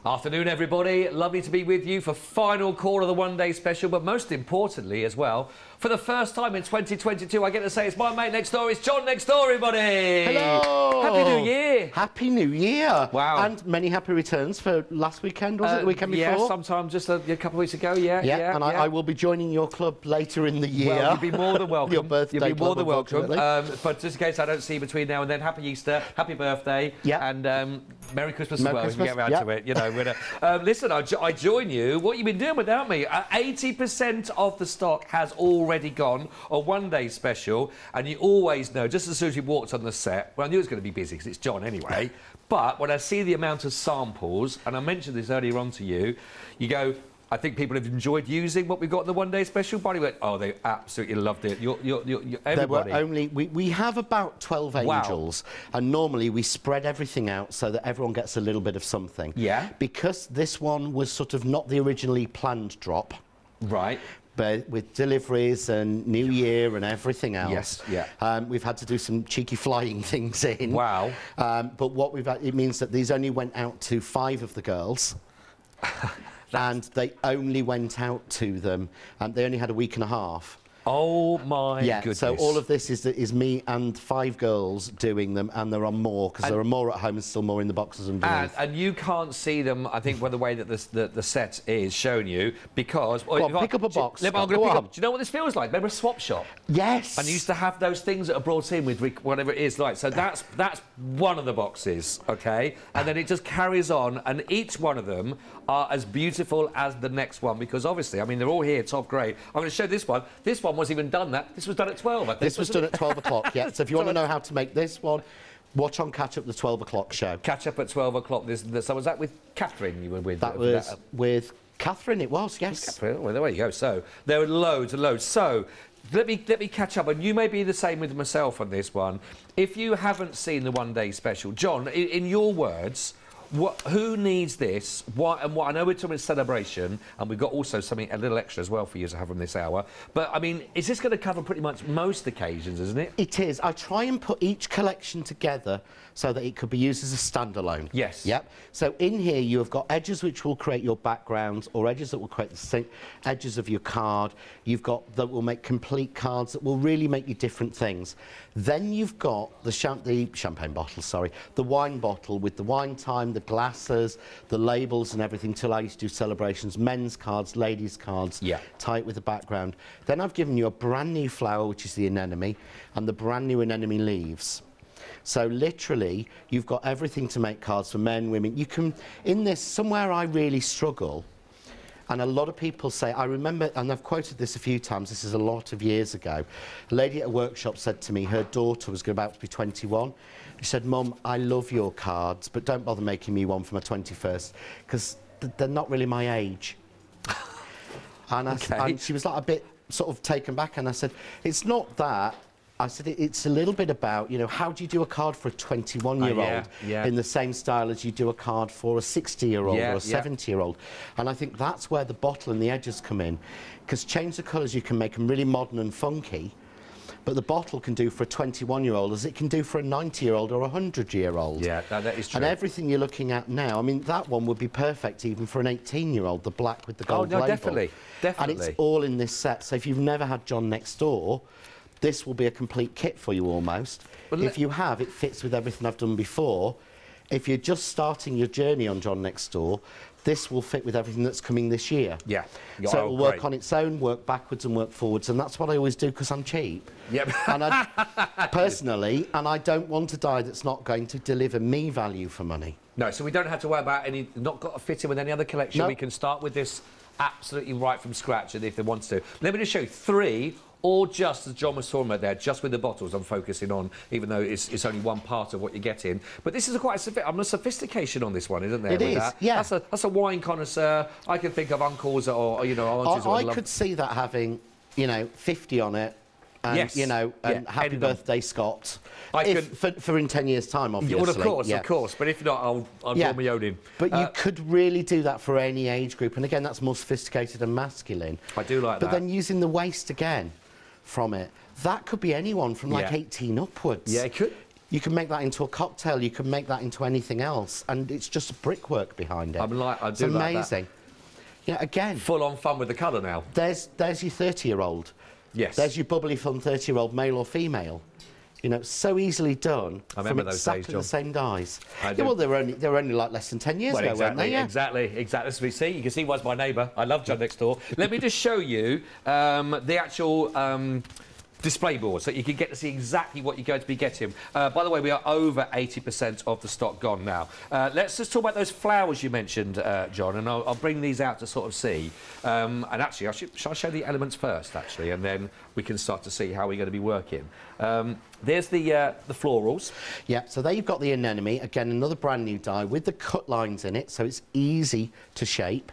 Afternoon, everybody. Lovely to be with you for final call of the one-day special, but most importantly as well, for the first time in 2022, I get to say it's my mate next door. It's John next door, everybody. Hello. Happy New Year. Happy New Year. Wow. And many happy returns for last weekend, was it the weekend before? Yeah, sometime just a couple of weeks ago, yeah. I will be joining your club later in the year. Well, you'll be more than welcome. Your birthday You'll be more than welcome. welcome. But just in case I don't see you between now and then, happy Easter, happy birthday, and Merry Christmas as well, if you get around to it. You know, listen, I join you. What you been doing without me? 80% of the stock has already gone. A one-day special, and you always know, just as soon as you walked on the set, well, I knew it was going to be busy because it's John anyway, but when I see the amount of samples, and I mentioned this earlier on to you, you go, I think people have enjoyed using what we've got in the one-day special. Buddy went, oh, they absolutely loved it. Everybody. There were only, we have about 12 angels, and normally we spread everything out so that everyone gets a little bit of something. Yeah. Because this one was sort of not the originally planned drop. Right. But with deliveries and New Year and everything else, we've had to do some cheeky flying things in. Wow. But what we've had, it means that these only went out to 5 of the girls. And they only went out to them, and they only had a week and a half. Oh my goodness. So all of this is me and 5 girls doing them, and there are more, because there are more at home and still more in the boxes underneath. And you can't see them, I think, by the way that the set is showing you, because... Go on, pick up a box. Do you know what this feels like? Remember a swap shop? Yes. And you used to have those things that are brought in with whatever it is like. So that's one of the boxes, OK? And then it just carries on, and each one of them are as beautiful as the next one, because obviously, I mean, they're all here, top grade. I'm going to show this one. This one wasn't even done that. This was done at 12, I think. This was done at 12 o'clock, yeah. So if you want to know how to make this one, watch on Catch Up the 12 o'clock show. Catch Up at 12 o'clock. So was that with Catherine you were with? That was with Catherine, it was, yes. Catherine, well, there you go. So there were loads and loads. So let me catch up, and you may be the same with myself on this one. If you haven't seen the one-day special, John, in your words, who needs this? What I know we're talking about celebration, and we've got also something a little extra as well for you to have from this hour. But I mean, is this going to cover pretty much most occasions, isn't it? It is. I try and put each collection together so that it could be used as a standalone. Yes. Yep. So in here you have got edges which will create your backgrounds, or edges that will create the edges of your card. You've got that will make complete cards that will really make you different things. Then you've got the champagne bottle, sorry, the wine bottle with the wine time, the glasses, the labels and everything to allow you to do celebrations, men's cards, ladies' cards, tight with the background. Then I've given you a brand new flower, which is the anemone, and the brand new anemone leaves. So literally, you've got everything to make cards for men, women. You can, in this, somewhere I really struggle, and a lot of people say, I remember, and I've quoted this a few times, this is a lot of years ago, a lady at a workshop said to me, her daughter was about to be 21, she said, Mum, I love your cards, but don't bother making me one for my 21st, because they're not really my age. And she was like a bit sort of taken back, and I said, it's not that. I said, it's a little bit about, you know, how do you do a card for a 21-year-old in the same style as you do a card for a 60-year-old or a 70-year-old? And I think that's where the bottle and the edges come in, because change the colours, you can make them really modern and funky, but the bottle can do for a 21-year-old as it can do for a 90-year-old or a 100-year-old. Yeah, that is true. And everything you're looking at now, I mean, that one would be perfect even for an 18-year-old, the black with the gold label. Definitely. And it's all in this set, so if you've never had John next door, this will be a complete kit for you almost. Well, if you have, it fits with everything I've done before. If you're just starting your journey on John Next Door, this will fit with everything that's coming this year. Yeah. So it'll work on its own, work backwards and work forwards, and that's what I always do because I'm cheap. Yep. And personally, and I don't want a die that's not going to deliver me value for money. No, so we don't have to worry about not got to fit in with any other collection. No. We can start with this absolutely right from scratch if they want to. Let me just show you 3. Or just, as John was talking about there, just with the bottles I'm focusing on, even though it's only one part of what you get in. But this is quite a sophistication on this one, isn't there? It is, yeah. That's a wine connoisseur. I can think of uncles or, you know, aunties. I could see that having, you know, 50 on it. And, you know, and happy birthday, Scott. For in 10 years' time, obviously. Well, of course. But if not, I'll draw my own in. But you could really do that for any age group. And again, that's more sophisticated and masculine. I do like that. But then using the waist again from it, that could be anyone from like 18 upwards. Yeah, it could. You can make that into a cocktail. You can make that into anything else, and it's just brickwork behind it. I do like that. It's amazing. Yeah, again, full-on fun with the colour now. There's your 30-year-old. Yes. There's your bubbly, fun 30-year-old, male or female. You know, so easily done. I remember from those exactly days, John. the same dyes. I do. Yeah, well, they were only like less than 10 years ago, weren't they? Yeah. Exactly. So we see, you can see why's my neighbour. I love John next door. Let me just show you the actual display board so you can get to see exactly what you're going to be getting. By the way, we are over 80% of the stock gone now. Let's just talk about those flowers you mentioned, John, and I'll bring these out to sort of see. And actually, shall I show the elements first, actually, and then we can start to see how we're going to be working. There's the florals. Yeah, so there you've got the anemone, again, another brand new dye with the cut lines in it, so it's easy to shape.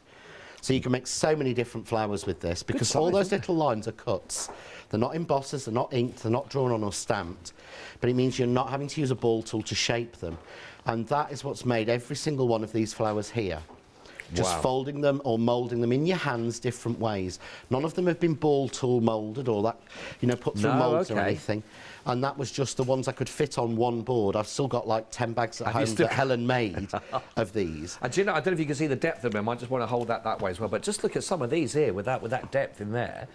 So you can make so many different flowers with this, because size, all those little lines are cuts. They're not embossers, they're not inked, they're not drawn on or stamped, but it means you're not having to use a ball tool to shape them. And that is what's made every single one of these flowers here. Just folding them or moulding them in your hands different ways. None of them have been ball tool moulded or that, you know, put through moulds or anything. And that was just the ones I could fit on one board. I've still got like 10 bags at home that Helen made of these. And do you know, I don't know if you can see the depth of them. I just want to hold that way as well. But just look at some of these here with that depth in there.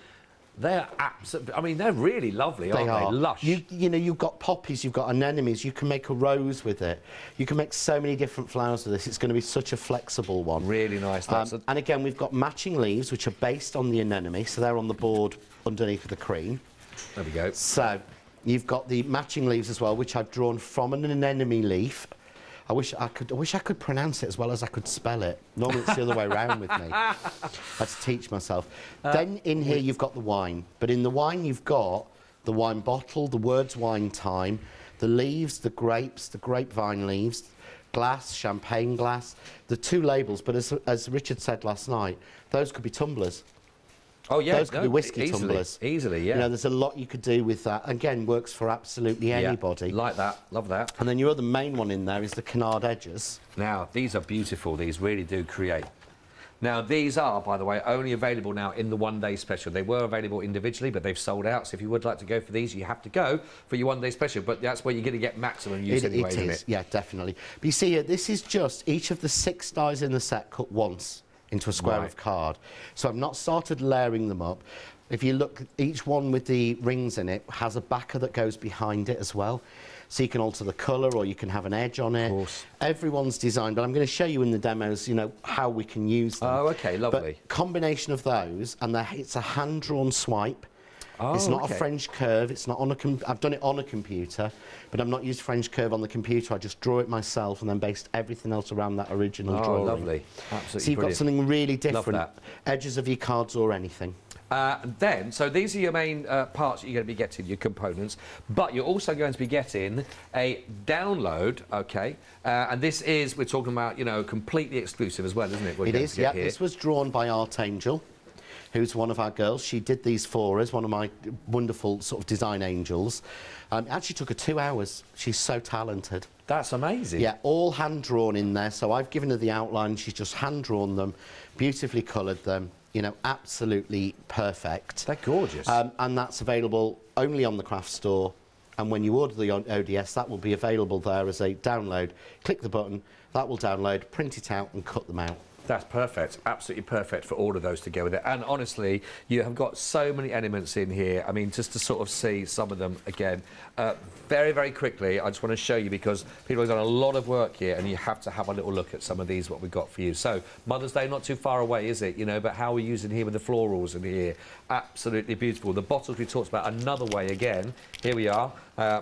They're absolutely, I mean, they're really lovely, aren't they? Lush. You know, you've got poppies, you've got anemones, you can make a rose with it. You can make so many different flowers with this. It's going to be such a flexible one. Really nice. And again, we've got matching leaves, which are based on the anemone, so they're on the board underneath the cream. There we go. So you've got the matching leaves as well, which I've drawn from an anemone leaf. I wish I could pronounce it as well as I could spell it. Normally it's the other way around with me. I had to teach myself. Then in here you've got the wine, but in the wine you've got the wine bottle, the words wine time, the leaves, the grapes, the grapevine leaves, glass, champagne glass, the two labels. But as Richard said last night, those could be tumblers. Oh, yeah. Those could be whiskey tumblers. Easily, yeah. You know, there's a lot you could do with that. Again, works for absolutely anybody. Like that. Love that. And then your other main one in there is the Canard edges. Now, these are beautiful. These really do create. Now, these are, by the way, only available now in the one-day special. They were available individually, but they've sold out. So if you would like to go for these, you have to go for your one-day special. But that's where you're going to get maximum use anyway, isn't it? Yeah, definitely. But you see, this is just each of the 6 dies in the set cut once into a square of card. So I've not started layering them up. If you look, each one with the rings in it has a backer that goes behind it as well. So you can alter the colour or you can have an edge on it. Of course. Everyone's designed, but I'm going to show you in the demos, you know, how we can use them. Oh, OK, lovely. But combination of those, and it's a hand-drawn swipe. Oh, it's not a French curve. It's not on I've done it on a computer, but I've not used French curve on the computer. I just draw it myself and then based everything else around that original drawing. Lovely. Absolutely. So you've got something really different. Love that. Edges of your cards or anything. So these are your main parts that you're going to be getting, your components, but you're also going to be getting a download, OK? And this is, we're talking about, you know, completely exclusive as well, isn't it? It is, yeah. This was drawn by Art Angel, who's one of our girls. She did these for us, one of my wonderful sort of design angels. It actually took her 2 hours. She's so talented. That's amazing. Yeah, all hand-drawn in there. So I've given her the outline. She's just hand-drawn them, beautifully coloured them. You know, absolutely perfect. They're gorgeous. And that's available only on the craft store. And when you order the ODS, that will be available there as a download. Click the button, that will download, print it out and cut them out. That's perfect, absolutely perfect for all of those to go with it. And honestly, you have got so many elements in here. I mean, just to sort of see some of them again, very, very quickly, I just want to show you because people have done a lot of work here and you have to have a little look at some of these, what we've got for you. So, Mother's Day, not too far away, is it? You know, but how we're using here with the florals in here, absolutely beautiful. The bottles we talked about another way again. Here we are.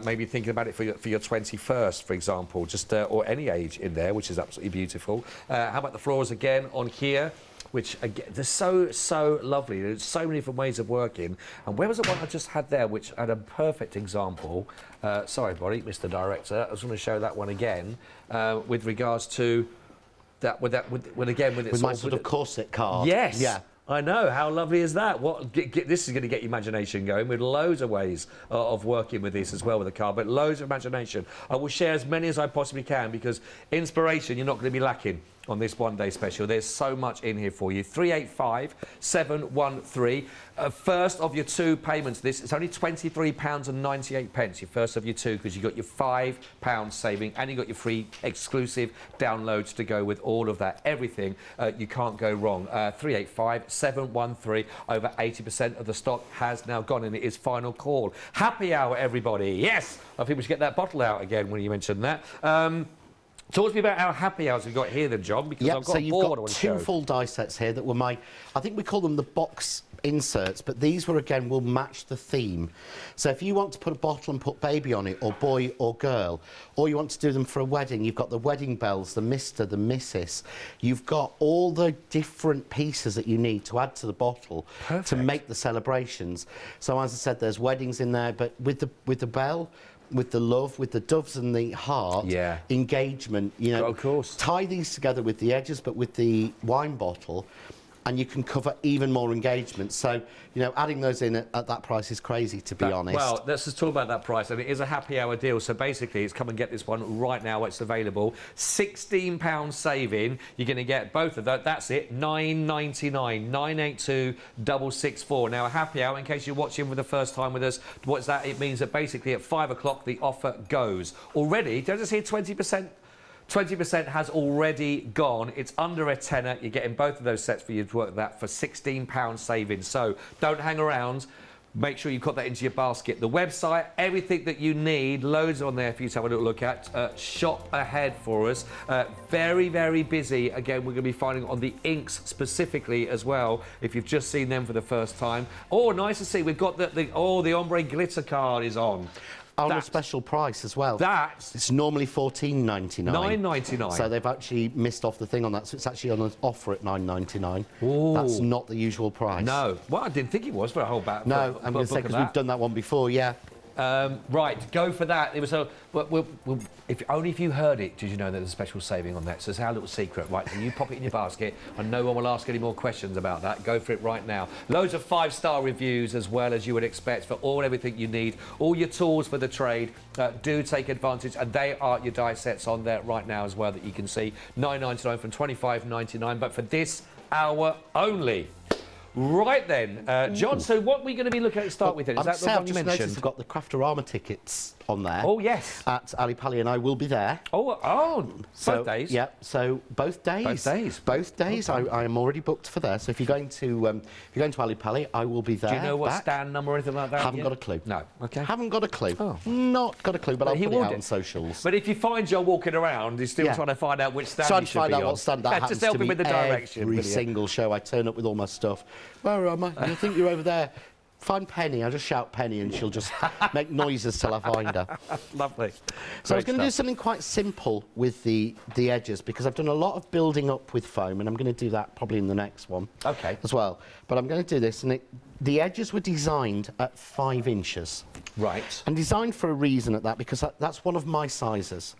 Maybe thinking about it for your 21st, for example, just or any age in there, which is absolutely beautiful. How about the florals again on here, which again, they're so lovely. There's so many different ways of working. And where was the one I just had there, which had a perfect example? Sorry, buddy, Mr. Director, I was going to show that one again with regards to that. With my sort of corset card. Yes. Yeah. I know. How lovely is that? This is going to get your imagination going with loads of ways of working with this as well with the card, but loads of imagination. I will share as many as I possibly can because inspiration you're not going to be lacking on this one-day special. There's so much in here for you. 385-713. First of your 2 payments. This it's only £23.98. Your first of your 2, because you got your £5 saving and you got your free exclusive downloads to go with all of that. Everything you can't go wrong. 385-713. Over 80% of the stock has now gone, and it is final call. Happy hour, everybody. Yes, I think we should get that bottle out again when you mentioned that. Talk to me about our happy hours we've got here then, John, because I've got so you've got 2 full die sets here that were I think we call them the box inserts, but these were, again, will match the theme. So if you want to put a bottle and put baby on it, or boy or girl, or you want to do them for a wedding, you've got the wedding bells, the Mr., the Mrs. You've got all the different pieces that you need to add to the bottle to make the celebrations. So as I said, there's weddings in there, but with the bell, with the love, with the doves and the heart, engagement, you know, of course. Tie these together with the edges, but with the wine bottle, and you can cover even more engagement. So, you know, adding those in at that price is crazy, to be honest. Well, let's just talk about that price. And it is a happy hour deal. So basically, it's come and get this one right now. It's available. £16 saving. You're going to get both of those. That's it. £9.99. 982-664. Now, a happy hour, in case you're watching for the first time with us, what's that? It means that basically at 5 o'clock, the offer goes. Already, don't you see 20%? 20% has already gone. It's under a tenner. You're getting both of those sets for you to work that for £16 savings. So don't hang around. Make sure you put that into your basket. The website, everything that you need, loads on there for you to have a little look at. Shop ahead for us. Very, very busy. Again, we're going to be finding on the inks specifically as well, if you've just seen them for the first time. Oh, nice to see. We've got the ombre glitter card is on. On a special price as well. It's normally $14.99. $9.99. So they've actually missed off the thing on that. So it's actually on an offer at $9.99. That's not the usual price. No. Well, I didn't think it was for a whole bag. No, I'm going to say, because we've done that one before, yeah. Right, go for that. It was only if you heard it did you know there's a special saving on that. So it's our little secret, right? So you pop it in your basket, and no one will ask any more questions about that. Go for it right now. Loads of 5-star reviews as well, as you would expect, for everything you need. All your tools for the trade. Do take advantage, and they are your die sets on there right now as well that you can see. $9.99 from $25.99, but for this hour only. Right then, John, so what are we going to be looking at to start with then? Is that the one you mentioned? I've got the Craftorama tickets on there. Oh, yes. At Ali Pali, and I will be there. Both days? Yeah, so both days. Both days? Both days. Okay. I am already booked for there. So if you're going to Ali Pali, I will be there. Do you know what stand number or anything like that? Haven't got a clue. No. Okay. Haven't got a clue. Oh. Not got a clue, but I'll put it out on socials. But if you find John walking around, he's still trying to find out which stand he should be on. Trying to find out what stand that happens just help to him with the direction. Every single show, I turn up with all my stuff. Where am I? I think you're over there. Find Penny. I just shout Penny, and she'll just make noises till I find her. Lovely. So I was going to do something quite simple with the edges, because I've done a lot of building up with foam, and I'm going to do that probably in the next one as well. But I'm going to do this, and the edges were designed at 5 inches. Right. And designed for a reason at that, because that's one of my sizes.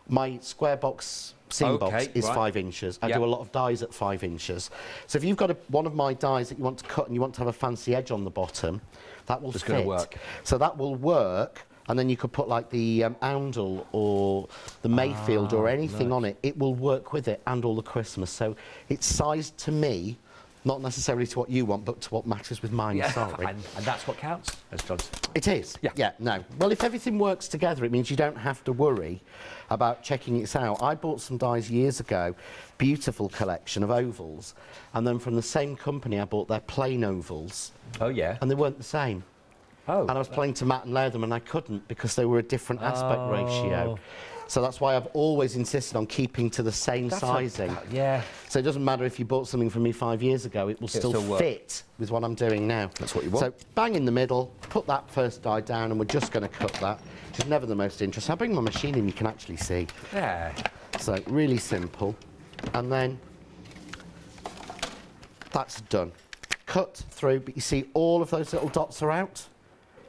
My square box seam box is 5 inches. I do a lot of dies at 5 inches. So if you've got one of my dies that you want to cut and you want to have a fancy edge on the bottom, that will fit. Work. So that will work, and then you could put like the Oundle or the Mayfield or anything on it. It will work with it, and all the Christmas. So it's sized to me, not necessarily to what you want, but to what matches with mine, sorry. And that's what counts, as John said. It is? Yeah, no. Well, if everything works together, it means you don't have to worry about checking it out. I bought some dies years ago, beautiful collection of ovals, and then from the same company I bought their plain ovals. Oh, yeah? And they weren't the same. Oh. And I was planning to matte and layer them, and I couldn't, because they were a different aspect ratio. So that's why I've always insisted on keeping to the same sizing. So it doesn't matter if you bought something from me 5 years ago, it will still fit with what I'm doing now. That's what you want. So bang in the middle, put that first die down, and we're just going to cut that, which is never the most interesting. I'll bring my machine in, you can actually see. Yeah. So really simple. And then that's done. Cut through, but you see all of those little dots are out.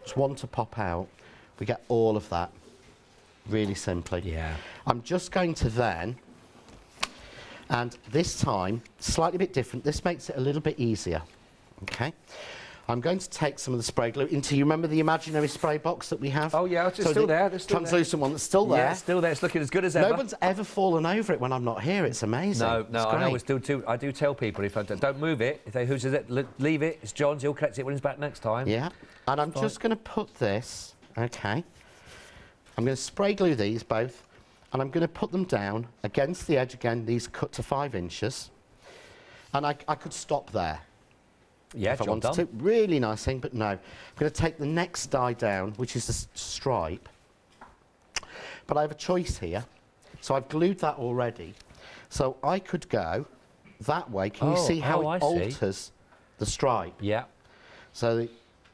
Just one to pop out. We get all of that. Really simply. Yeah. I'm just going to then, and this time, slightly bit different, this makes it a little bit easier. Okay. I'm going to take some of the spray glue into, you remember the imaginary spray box that we have? Oh, yeah, it's still there. It's still translucent one that's still there. Yeah, it's still there. It's looking as good as ever. No one's ever fallen over it when I'm not here. It's amazing. No, I know. I do tell people, if I don't move it, if they who's it, leave it. It's John's. He'll collect it when he's back next time. Yeah, and I'm just going to put this, okay. I'm going to spray glue these both, and I'm going to put them down against the edge again. These cut to 5 inches. And I could stop there. Yeah, if I wanted to. Really nice thing, but no. I'm going to take the next die down, which is the stripe. But I have a choice here. So I've glued that already. So I could go that way. Can you see how it alters the stripe? Yeah. So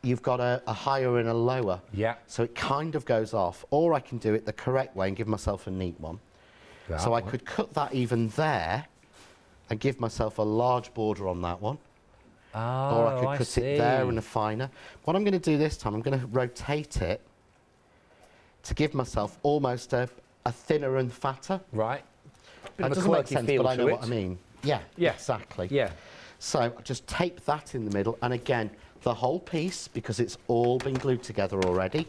you've got a higher and a lower. Yeah. So it kind of goes off. Or I can do it the correct way and give myself a neat one. So I could cut that even there and give myself a large border on that one. Oh, or I could cut it there and a finer. What I'm going to do this time, I'm going to rotate it to give myself almost a thinner and fatter. Right. That doesn't make sense, but I know what I mean. Yeah, exactly. Yeah. So just tape that in the middle, and again, the whole piece, because it's all been glued together already.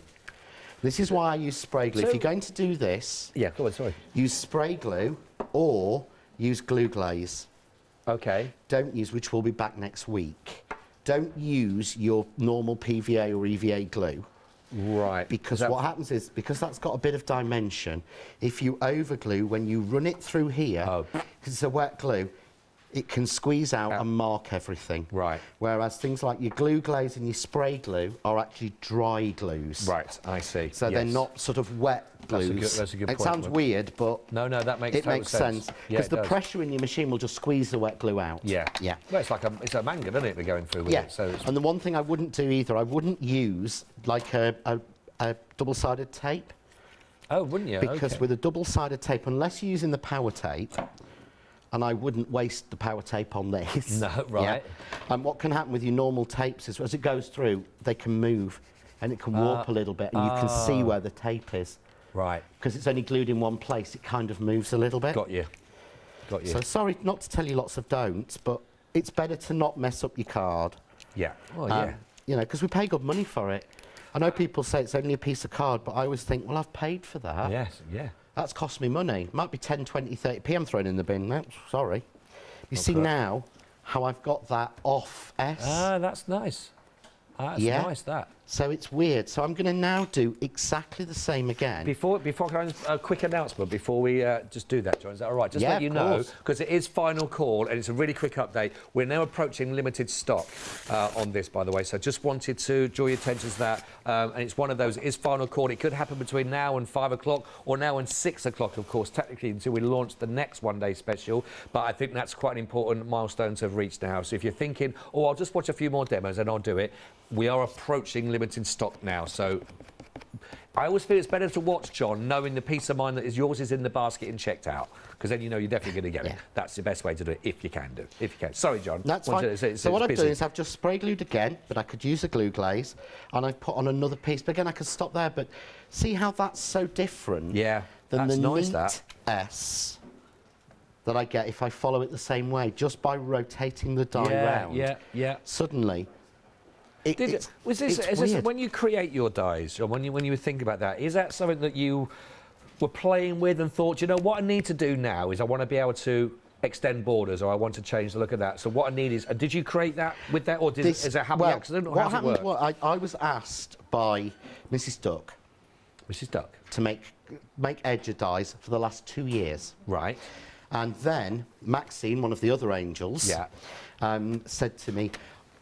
This is why I use spray glue. So, if you're going to do this, go on, sorry. Use spray glue or use glue glaze. Okay. Don't use, which will be back next week. Don't use your normal PVA or EVA glue. Right. Because what happens is, because that's got a bit of dimension, if you overglue, when you run it through here, because it's a wet glue, it can squeeze out and mark everything. Right. Whereas things like your glue glaze and your spray glue are actually dry glues. Right, I see. So they're not sort of wet glues. That's a good point. It sounds weird, but no, that makes total sense. Because the pressure in your machine will just squeeze the wet glue out. Yeah. Yeah. Well, it's like it's a manga, isn't it, we're going through with it? So and the one thing I wouldn't do either, I wouldn't use like a double-sided tape. Oh, wouldn't you? Because with a double-sided tape, unless you're using the power tape, and I wouldn't waste the power tape on this. No, right. Yeah. And what can happen with your normal tapes is, as it goes through, they can move, and it can warp a little bit, and you can see where the tape is. Right. Because it's only glued in one place, it kind of moves a little bit. Got you. Got you. So sorry not to tell you lots of don'ts, but it's better to not mess up your card. Yeah. Well, yeah. You know, because we pay good money for it. I know people say it's only a piece of card, but I always think, well, I've paid for that. Yes, yeah. That's cost me money. Might be 10, 20, 30p I'm throwing in the bin. No, sorry. You see now how I've got that off S? Ah, that's nice. That's nice, that. So it's weird. So I'm going to now do exactly the same again. Can I a quick announcement before we just do that, John? Is that all right? Just let you know, because it is final call, and it's a really quick update. We're now approaching limited stock on this, by the way. So just wanted to draw your attention to that. And it's one of those, it is final call. It could happen between now and 5 o'clock, or now and 6 o'clock, of course, technically, until we launch the next one-day special. But I think that's quite an important milestone to have reached now. So if you're thinking, oh, I'll just watch a few more demos and I'll do it, we are approaching limited stock now. So I always feel it's better to watch, John, knowing the peace of mind that is yours is in the basket and checked out, because then you know you're definitely going to get it. That's the best way to do it, if you can do. If you can. Sorry, John. That's fine. So what I've done is I've just spray glued again, but I could use a glue glaze, and I've put on another piece. But again, I could stop there. But see how that's so different? Yeah. Than that's the nice, neat S that I get if I follow it the same way, just by rotating the die round. Yeah. Suddenly. This when you create your dies, or when you think about that, is that something that you were playing with and thought, you know, what I need to do now is I want to be able to extend borders, or I want to change the look of that. So what I need is, did you create that with that, or is that happen accident, or what how's it work? Well, I was asked by Mrs. Duck. Mrs. Duck. To make edger dies for the last 2 years. Right. And then Maxine, one of the other angels, said to me,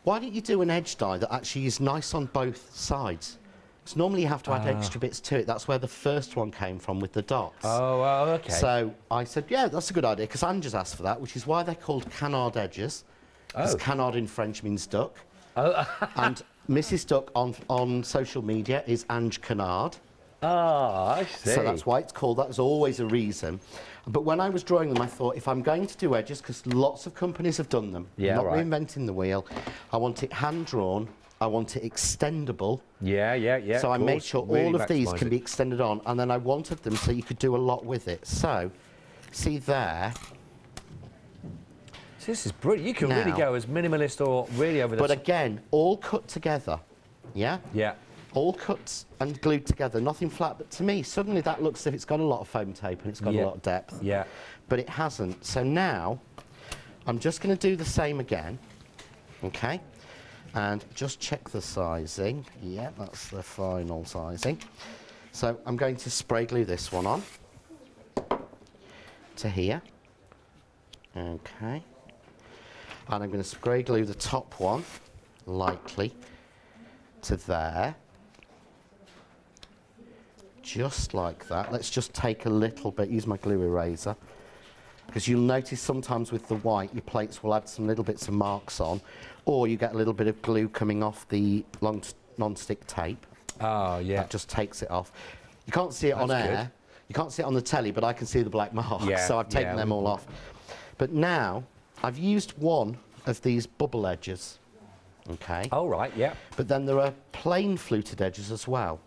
why don't you do an edge die that actually is nice on both sides? Because normally you have to add extra bits to it. That's where the first one came from with the dots. Oh, okay. So I said, yeah, that's a good idea, because Ange asked for that, which is why they're called Canard edges. Because Canard in French means duck. And Mrs. Duck on social media is Ange Canard. I see. So that's why it's called that. There's always a reason. But when I was drawing them, I thought, if I'm going to do edges, because lots of companies have done them, I'm not reinventing the wheel, I want it hand-drawn, I want it extendable. Yeah. So I made sure all of these can be extended on, and then I wanted them so you could do a lot with it. So, see there. This is brilliant. You can really go as minimalist or really over the... But again, all cut together, yeah? Yeah. All cut and glued together, nothing flat. But to me, suddenly that looks as if it's got a lot of foam tape and it's got a lot of depth. Yeah. But it hasn't. So now, I'm just going to do the same again, okay? And just check the sizing. Yeah, that's the final sizing. So I'm going to spray glue this one on to here. Okay. And I'm going to spray glue the top one lightly to there. Just like that. Let's just take a little bit, use my glue eraser. Because you'll notice sometimes with the white, your plates will add some little bits of marks on, or you get a little bit of glue coming off the non-stick tape. Oh, yeah. That just takes it off. You can't see it on air. You can't see it on the telly, but I can see the black marks, so I've taken them all off. But now, I've used one of these bubble edges, okay? Oh, right, yeah. But then there are plain fluted edges as well.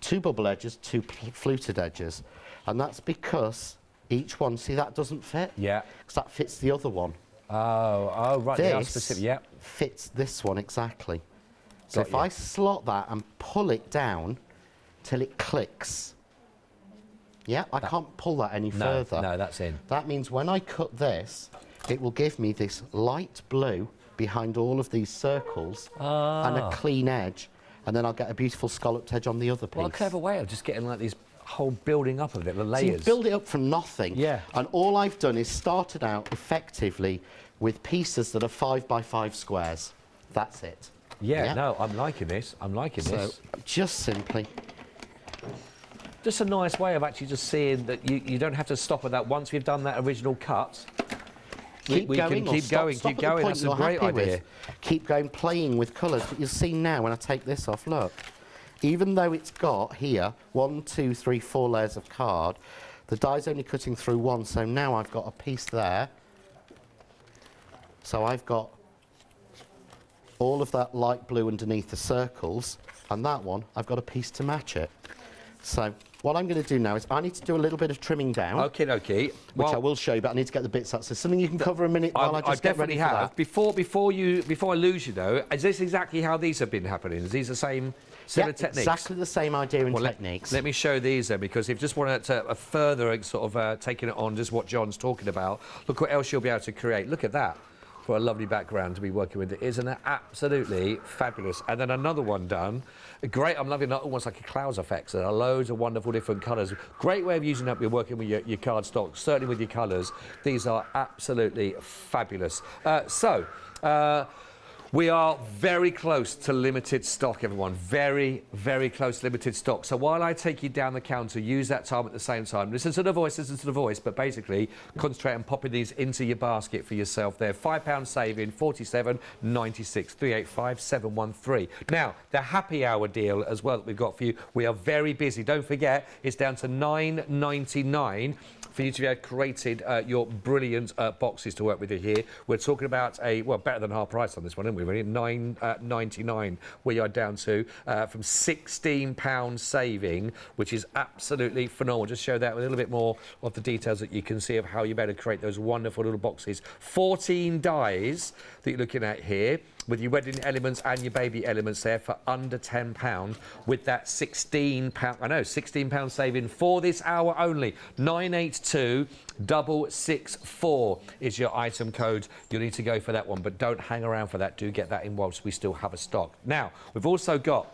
2 bubble edges, 2 fluted edges. And that's because each one, see that doesn't fit? Yeah. Because that fits the other one. Oh, right, they are specific, yeah. Fits this one exactly. So if I slot that and pull it down till it clicks, I can't pull that any further. No, that's in. That means when I cut this, it will give me this light blue behind all of these circles and a clean edge, and then I'll get a beautiful scalloped edge on the other piece. Well, a clever way of just getting like these whole building up of it, the layers. So you build it up from nothing. Yeah. And all I've done is started out effectively with pieces that are 5 by 5 squares. That's it. Yeah, no, I'm liking this. I'm liking this. So just simply... Just a nice way of actually just seeing that you don't have to stop at that. Once we've done that original cut, we can keep going, keep going. That's a great idea. Keep going, playing with colours. But you'll see now when I take this off, look. Even though it's got here 1, 2, 3, 4 layers of card, the die's only cutting through one, so now I've got a piece there. So I've got all of that light blue underneath the circles, and that one, I've got a piece to match it. So what I'm going to do now is I need to do a little bit of trimming down. Okay. Which I will show you, but I need to get the bits out. So something you can cover a minute while I just get ready for that. Before I lose you though, is this exactly how these have been happening? Is these the same set of techniques? Exactly the same idea and techniques. Let me show these then, because if you just want to further sort of taking it on just what John's talking about, look what else you'll be able to create. Look at that. For a lovely background to be working with. Isn't it absolutely fabulous? And then another one done. Great, I'm loving that, almost like a clouds effect. So there are loads of wonderful different colours. Great way of using up your working with your card stock, certainly with your colours. These are absolutely fabulous. We are very close to limited stock, everyone. Very, very close to limited stock. So while I take you down the counter, use that time at the same time. Listen to the voice, but basically concentrate on popping these into your basket for yourself there. £5 saving, 47.96, 385 713. Now, the happy hour deal as well that we've got for you. We are very busy. Don't forget, it's down to £9.99 for you to have created your brilliant boxes to work with you here. We're talking about better than half price on this one, aren't we? We're at £9.99. We are down to from £16 saving, which is absolutely phenomenal. Just show that with a little bit more of the details that you can see of how you better create those wonderful little boxes. 14 dies that you're looking at here, with your wedding elements and your baby elements there for under £10 with that £16 saving for this hour only. 982664 is your item code. You'll need to go for that one, but don't hang around for that. Do get that in whilst we still have a stock. Now, we've also got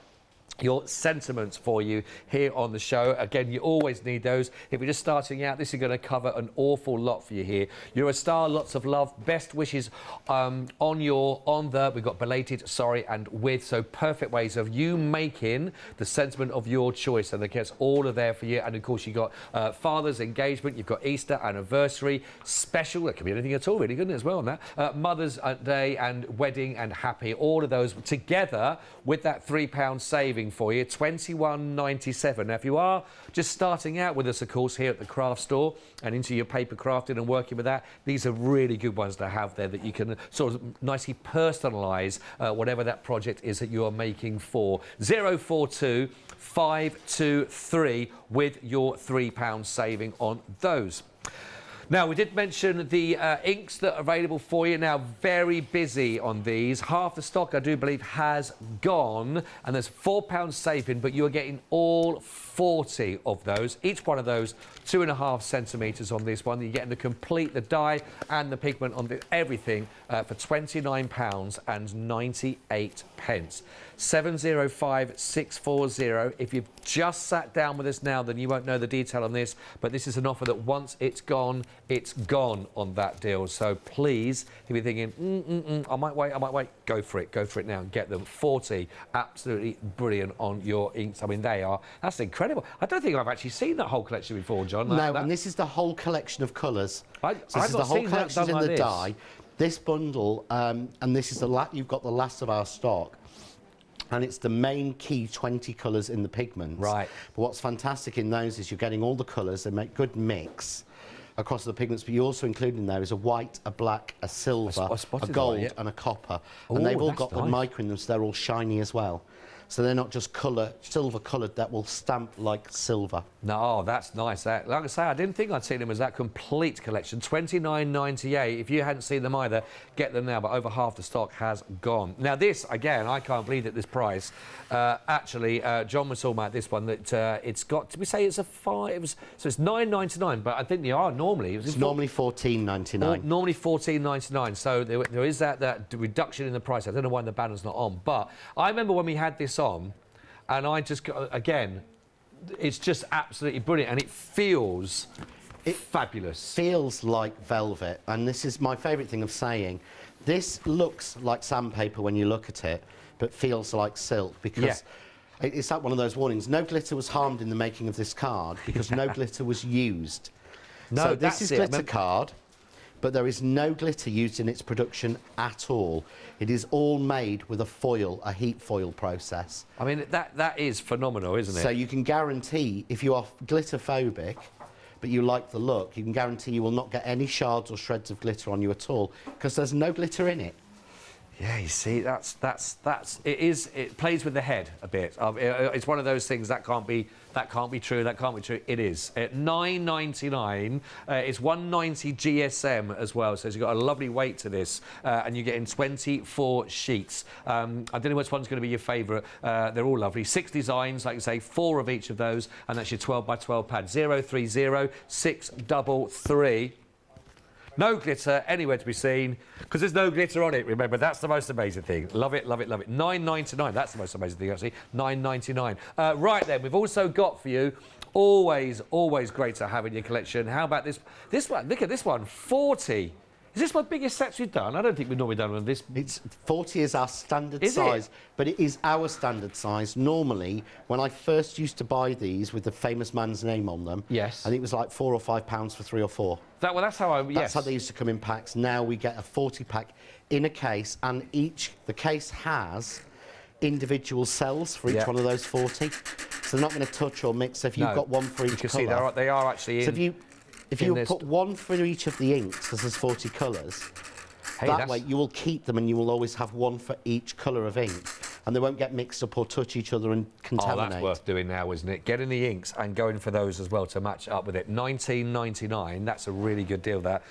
your sentiments for you here on the show. Again, you always need those. If you're just starting out, this is going to cover an awful lot for you here. You're a star, lots of love, best wishes we've got belated, sorry, and with, so perfect ways of you making the sentiment of your choice, and it gets all of there for you. And of course, you've got father's engagement, you've got Easter, anniversary, special, it could be anything at all, really, couldn't it, as well on that? Mother's Day and wedding and happy, all of those together with that £3 saving for you, £21.97. Now, if you are just starting out with us, of course, here at the craft store and into your paper crafting and working with that, these are really good ones to have there that you can sort of nicely personalise whatever that project is that you are making for. 042 523 with your £3 saving on those. Now, we did mention the inks that are available for you. Now, very busy on these. Half the stock, I do believe, has gone, and there's £4 saving, but you're getting all 40 of those. Each one of those, 2.5 centimetres on this one. You're getting the dye and the pigment on everything for £29.98. 705640. If you've just sat down with us now, then you won't know the detail on this, but this is an offer that once it's gone on that deal. So please, if you're thinking, I might wait, go for it now and get them. 40, absolutely brilliant on your inks. I mean, that's incredible. I don't think I've actually seen that whole collection before, John. No, and this is the whole collection of colours. So this is the whole collection in the dye. This bundle, and this is you've got the last of our stock, and it's the main key 20 colours in the pigments. Right. But what's fantastic in those is you're getting all the colours. They make good mix across the pigments, but you also include in there is a white, a black, a silver, a gold, and a copper. And they've all got the mica in them, so they're all shiny as well. So they're not just silver coloured, that will stamp like silver. No, that's nice. Like I say, I didn't think I'd seen them as that complete collection. £29.98. If you hadn't seen them either, get them now, but over half the stock has gone. Now this, again, I can't believe at this price. Actually, John was talking about this one, that it's got, did we say it's a so it's £9.99, but I think they are normally. It's normally £14.99. Normally £14.99, so there is that reduction in the price. I don't know why the banner's not on, but I remember when we had this on, and I just got, again, it's just absolutely brilliant, and it feels fabulous. Feels like velvet, and this is my favourite thing of saying. This looks like sandpaper when you look at it, but feels like silk, because it's like one of those warnings. No glitter was harmed in the making of this card, because no glitter was used. No, so this is glitter card, but there is no glitter used in its production at all. It is all made with a heat foil process. I mean, that is phenomenal, isn't it? So you can guarantee, if you are glitter phobic, but you like the look, you can guarantee you will not get any shards or shreds of glitter on you at all, because there's no glitter in it. Yeah, you see, it plays with the head a bit. It's one of those things that can't be true. It is at £9.99. It's 190 GSM as well, so you've got a lovely weight to this, and you're getting 24 sheets. I don't know which one's going to be your favourite. They're all lovely. 6 designs, like I say, 4 of each of those, and that's your 12 by 12 pad. 030 633. No glitter anywhere to be seen, because there's no glitter on it, remember. That's the most amazing thing. Love it, love it, love it. £9.99. That's the most amazing thing, actually. £9.99. Right then, we've also got for you, always great to have in your collection. How about this one? Look at this one, 40. Is this my biggest sets we've done? I don't think we've normally done one of this. 40 is our standard size, but it is our standard size. Normally, when I first used to buy these with the famous man's name on them, yes, I think it was like £4 or £5 for 3 or 4. That's how That's how they used to come in packs. Now we get a 40 pack in a case, and the case has individual cells for each one of those 40. So they're not going to touch or mix. So if you've got one for each colour, you can see they are actually in. So if you put one for each of the inks, because there's 40 colours, that way you will keep them and you will always have one for each colour of ink, and they won't get mixed up or touch each other and contaminate. Oh, that's worth doing now, isn't it? Getting the inks and going for those as well to match up with it. £19.99, that's a really good deal, that.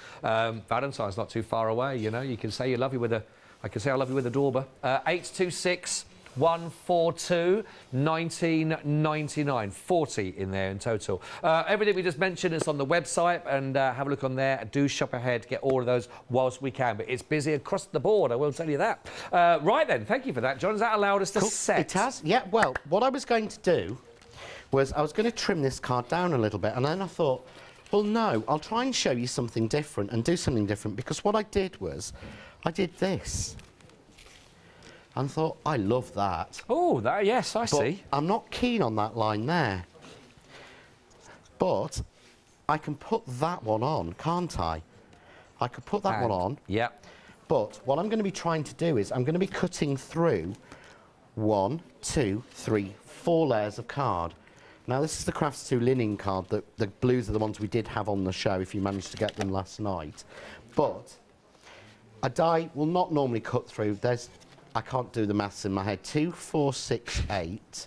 Valentine's not too far away, you know. You can say you love you with a... I can say I love you with a Dauber. 826... 142 19.99, 40 in there in total. Everything we just mentioned is on the website, and have a look on there. Do shop ahead, get all of those whilst we can, but it's busy across the board, I will tell you that. Right then, thank you for that, John. Has that allowed us to set? It has, yeah. Well, what I was going to do was I was going to trim this card down a little bit, and then I thought, well, no, I'll try and show you something different and do something different, because what I did was I did this. And thought, I love that. Oh, yes, I see. I'm not keen on that line there. But I can put that one on, can't I? I could put that one on. Yeah. But what I'm going to be trying to do is I'm going to be cutting through 1, 2, 3, 4 layers of card. Now, this is the Crafts 2 linen card. The blues are the ones we did have on the show, if you managed to get them last night. But a die will not normally cut through. I can't do the maths in my head. 2, 4, 6, 8,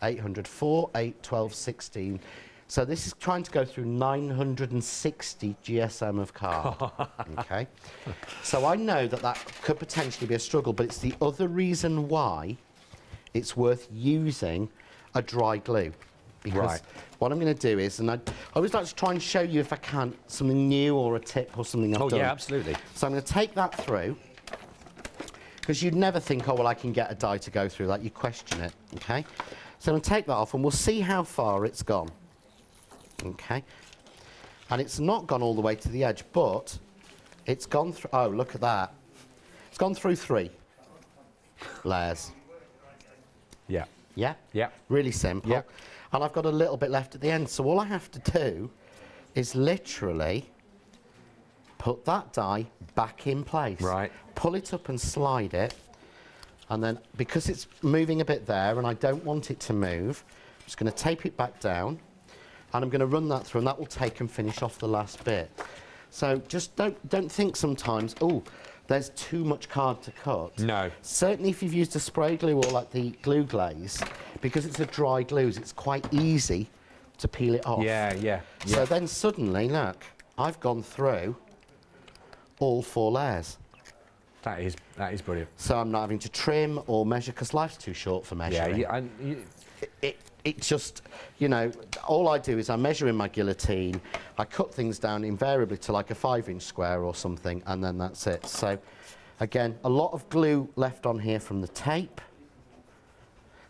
800, 4, 8, 12, 16. So this is trying to go through 960 GSM of card. Okay. So I know that that could potentially be a struggle, but it's the other reason why it's worth using a dry glue. Because what I'm going to do is, and I always like to try and show you if I can, something new or a tip or something I've done. Oh, yeah, absolutely. So I'm going to take that through, because you'd never think, oh, well, I can get a die to go through that. You question it, okay? So I'm going to take that off, and we'll see how far it's gone. Okay, and it's not gone all the way to the edge, but it's gone through. Oh, look at that! It's gone through 3 layers. Yeah. Yeah. Yeah. Really simple. Yeah. And I've got a little bit left at the end, so all I have to do is literally put that die back in place. Right. Pull it up and slide it, and then because it's moving a bit there, and I don't want it to move, I'm just going to tape it back down. And I'm going to run that through, and that will take and finish off the last bit. So just don't think sometimes, oh, there's too much card to cut. No. Certainly if you've used a spray glue or like the glue glaze, because it's a dry glue, it's quite easy to peel it off. Yeah, yeah. So then suddenly, look, I've gone through all 4 layers. That is brilliant. So I'm not having to trim or measure, because life's too short for measuring. Yeah, It just, you know, all I do is I measure in my guillotine, I cut things down invariably to like a 5-inch square or something, and then that's it. So, again, a lot of glue left on here from the tape.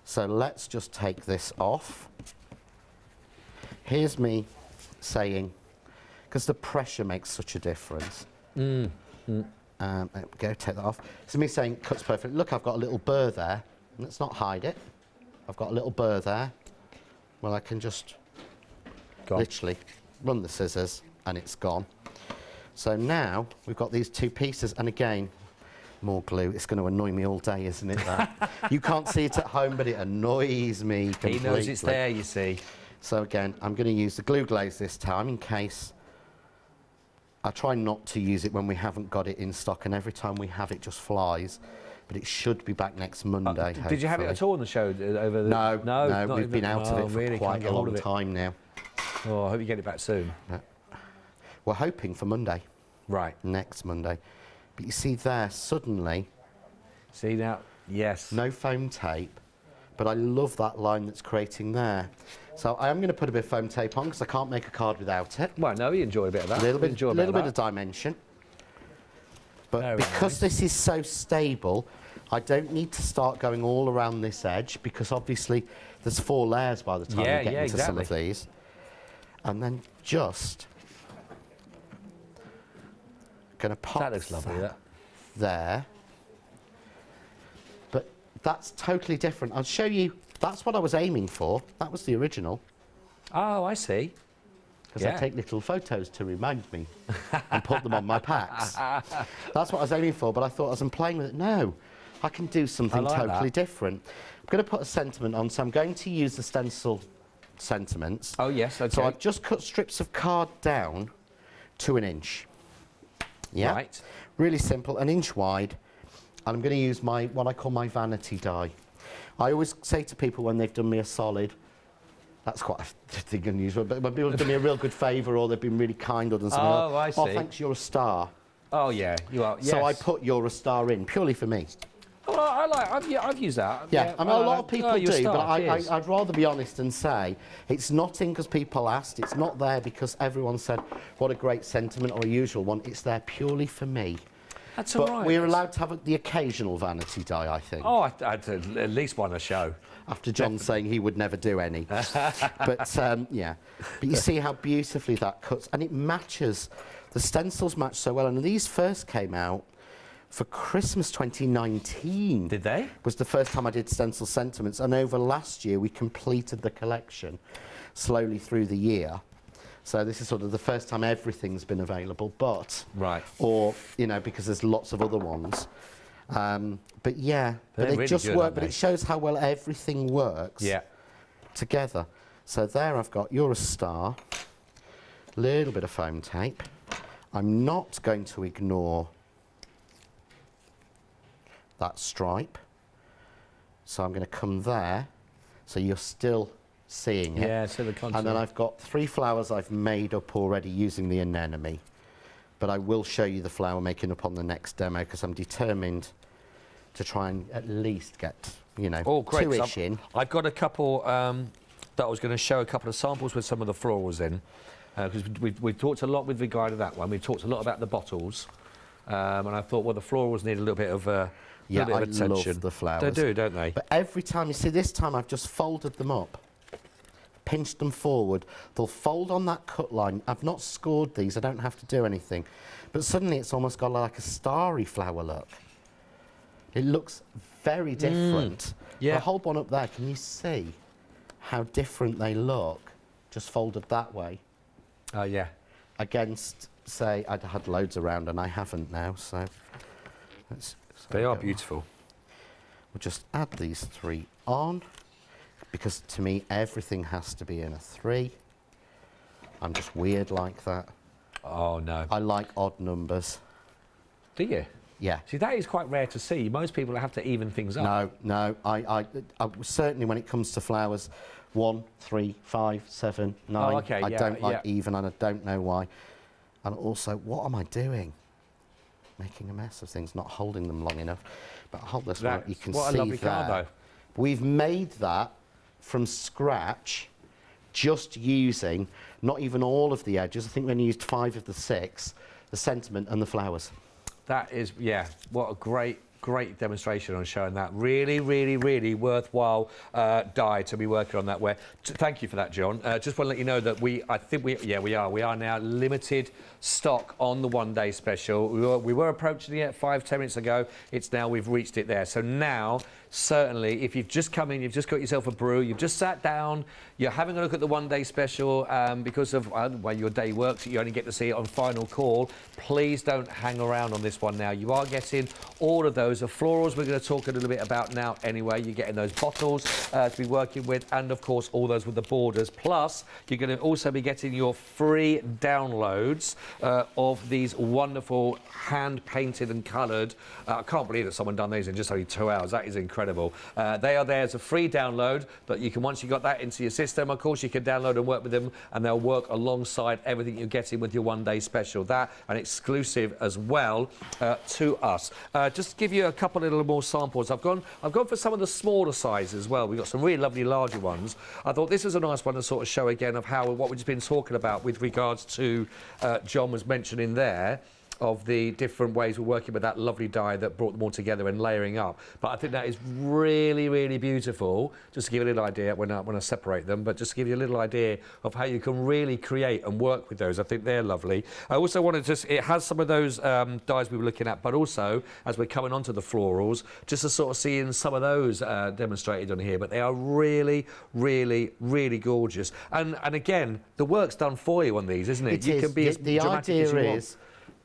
So let's just take this off. Here's me saying, because the pressure makes such a difference. There we go, take that off. So me saying, cuts perfectly. Look, I've got a little burr there. Let's not hide it. I've got a little burr there. Well, I can just literally run the scissors and it's gone. So now we've got these 2 pieces, and again, more glue. It's going to annoy me all day, isn't it? That? You can't see it at home, but it annoys me completely. He knows it's there, you see. So again, I'm going to use the glue glaze this time in case. I try not to use it when we haven't got it in stock, and every time we have it just flies. But it should be back next Monday. Did you have it at all on the show over the... No, we've been out of it for quite a long time now. Oh, I hope you get it back soon. We're hoping for Monday. Right. Next Monday. But you see there, suddenly... See now? Yes. No foam tape, but I love that line that's creating there. So I am going to put a bit of foam tape on, because I can't make a card without it. Well, no, you enjoy a bit of that. A little bit of dimension. But because this is so stable, I don't need to start going all around this edge, because obviously there's 4 layers by the time we get into some of these. And then just going to pop that looks lovely, that. There. But that's totally different. I'll show you. That's what I was aiming for. That was the original. Oh, I see. Because I take little photos to remind me and put them on my packs. That's what I was aiming for, but I thought as I'm playing with it, no, I can do something totally different. I'm going to put a sentiment on, so I'm going to use the stencil sentiments. Oh, yes, okay. So I've just cut strips of card down to 1 inch. Yeah? Right. Really simple, 1 inch wide. And I'm going to use my what I call my vanity die. I always say to people when they've done me a solid, that's quite a thing unusual, but when people have done me a real good favour or they've been really kind or done something I see. Oh, thanks, you're a star. Oh, yeah, you are, yes. So I put you're a star in, purely for me. Oh, I've used that. Yeah, I mean, a lot of people do, but I'd rather be honest and say it's not in because people asked, it's not there because everyone said, what a great sentiment or a usual one. It's there purely for me. That's all right. But we're allowed to have the occasional vanity die, I think. Oh, I'd at least one a show. After John saying he would never do any. But, yeah. But you see how beautifully that cuts. And it matches. The stencils match so well. And these first came out for Christmas 2019. Did they? Was the first time I did stencil sentiments. And over last year, we completed the collection slowly through the year. So this is sort of the first time everything's been available, but... Right. Or, you know, because there's lots of other ones. But yeah, but they really just work, but it shows how well everything works together. So there I've got, you're a star, little bit of foam tape. I'm not going to ignore that stripe. So I'm going to come there. So you're still seeing it. Yeah, so the contour. And then I've got 3 flowers I've made up already using the anemone. But I will show you the flower making up on the next demo because I'm determined to try and at least get, you know, 2-ish in. I've got a couple that I was going to show a couple of samples with some of the florals in. Because we've talked a lot with regard to that one. We've talked a lot about the bottles. And I thought, well, the florals need a little bit of attention. Love the flowers. They do, don't they? But every time, you see, this time I've just folded them up, pinched them forward. They'll fold on that cut line. I've not scored these. I don't have to do anything. But suddenly it's almost got like a starry flower look. It looks very different. Yeah. The whole one up there, can you see how different they look just folded that way? Oh, yeah. Against, say, I'd had loads around and I haven't now, so... They are beautiful. We'll just add these 3 on, because to me everything has to be in a 3. I'm just weird like that. Oh, no. I like odd numbers. Do you? Yeah. See, that is quite rare to see. Most people have to even things up. No. I certainly, when it comes to flowers, 1, 3, 5, 7, 9. Oh, okay, I don't like even, and I don't know why. And also, what am I doing? Making a mess of things, not holding them long enough. But hold this one, you can see what a lovely there. card, though. We've made that from scratch, just using not even all of the edges. I think we only used 5 of the 6, the sentiment and the flowers. That is, yeah, what a great demonstration on showing that. Really, really, really worthwhile die to be working on that. Thank you for that, John. Just want to let you know that we are now limited stock on the 1-day special. We were approaching it 5-10 minutes ago. It's now, we've reached it there. So now, certainly, if you've just come in, you've just got yourself a brew, you've just sat down, you're having a look at the 1-day special because of the way your day works, you only get to see it on final call. Please don't hang around on this one now. You are getting all of those. The florals we're going to talk a little bit about now anyway. You're getting those bottles to be working with, and of course all those with the borders. Plus, you're going to also be getting your free downloads of these wonderful hand-painted and coloured. I can't believe that someone done these in just only 2 hours. That is incredible. They are there as a free download, but you can, once you got that into your system, of course, you can download and work with them, and they'll work alongside everything you're getting with your 1-day special. That, and exclusive as well to us. Just to give you a couple of little more samples. I've gone for some of the smaller sizes as well. We've got some really lovely larger ones. I thought this was a nice one to sort of show again of how what we've just been talking about with regards to John was mentioning there, of the different ways we're working with that lovely dye that brought them all together and layering up. But I think that is really, really beautiful. Just to give you a little idea when I separate them, but just to give you a little idea of how you can really create and work with those. I think they're lovely. I also wanted to, it has some of those dyes we were looking at, but also, as we're coming onto the florals, just to sort of seeing some of those demonstrated on here. But they are really, really, really gorgeous. And again, the work's done for you on these, isn't it? You can be as dramatic as you want.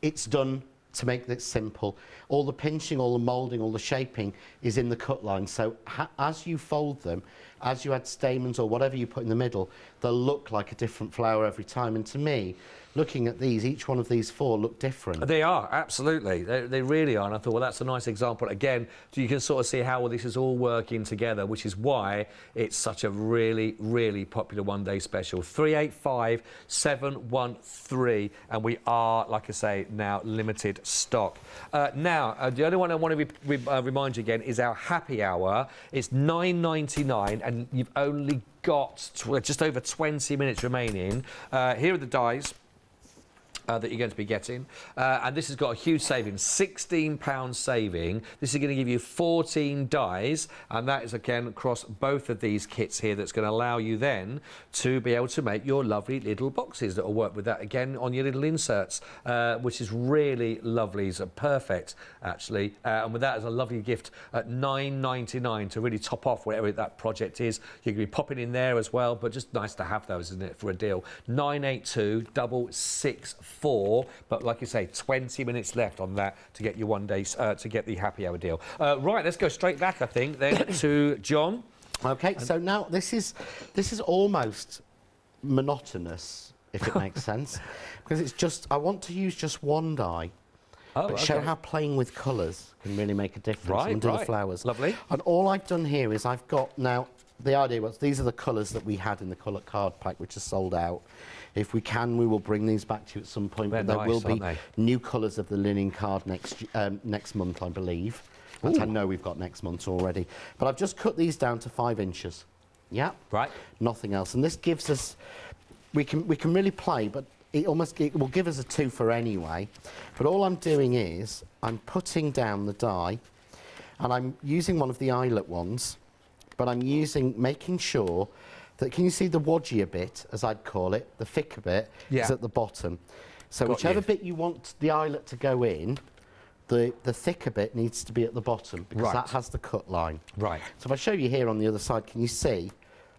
It's done to make it simple. All the pinching, all the moulding, all the shaping is in the cut line. So as you fold them, as you add stamens or whatever you put in the middle, they'll look like a different flower every time. And to me, looking at these, each one of these 4 look different. They are, absolutely. They really are. And I thought, well, that's a nice example. Again, you can sort of see how this is all working together, which is why it's such a really, really popular 1-day special. 385713. And we are, like I say, now limited stock. Now, the only one I want to remind you again is our happy hour. It's $9.99 and you've only got just over 20 minutes remaining. Here are the dyes that you're going to be getting. And this has got a huge saving, £16 saving. This is going to give you 14 dyes, and that is, again, across both of these kits here that's going to allow you then to be able to make your lovely little boxes that will work with that, again, on your little inserts, which is really lovely. It's perfect, actually. And with that as a lovely gift at $9.99 to really top off whatever that project is. You can be popping in there as well, but just nice to have those, isn't it, for a deal. 982-664. But like you say, 20 minutes left on that to get your 1-day to get the happy hour deal. Right, let's go straight back, I think, then to John. Okay, so now this is almost monotonous, if it makes sense, because it's just, I want to use just one dye, but show how playing with colours can really make a difference under the flowers. Lovely. And all I've done here is I've got now, the idea was these are the colours that we had in the colour card pack, which are sold out. If we can, we will bring these back to you at some point, but there will be new colours of the linen card next month, I believe. Which I know we've got next month already. But I've just cut these down to 5 inches. Yeah. Right. Nothing else. And this gives us, we can really play, but it will give us a 2 for anyway. But all I'm doing is I'm putting down the die, and I'm using one of the eyelet ones, but I'm making sure that, can you see the wadgier bit, as I'd call it, the thicker bit, is at the bottom. So whichever bit you want the eyelet to go in, the thicker bit needs to be at the bottom, because that has the cut line. Right. So if I show you here on the other side, can you see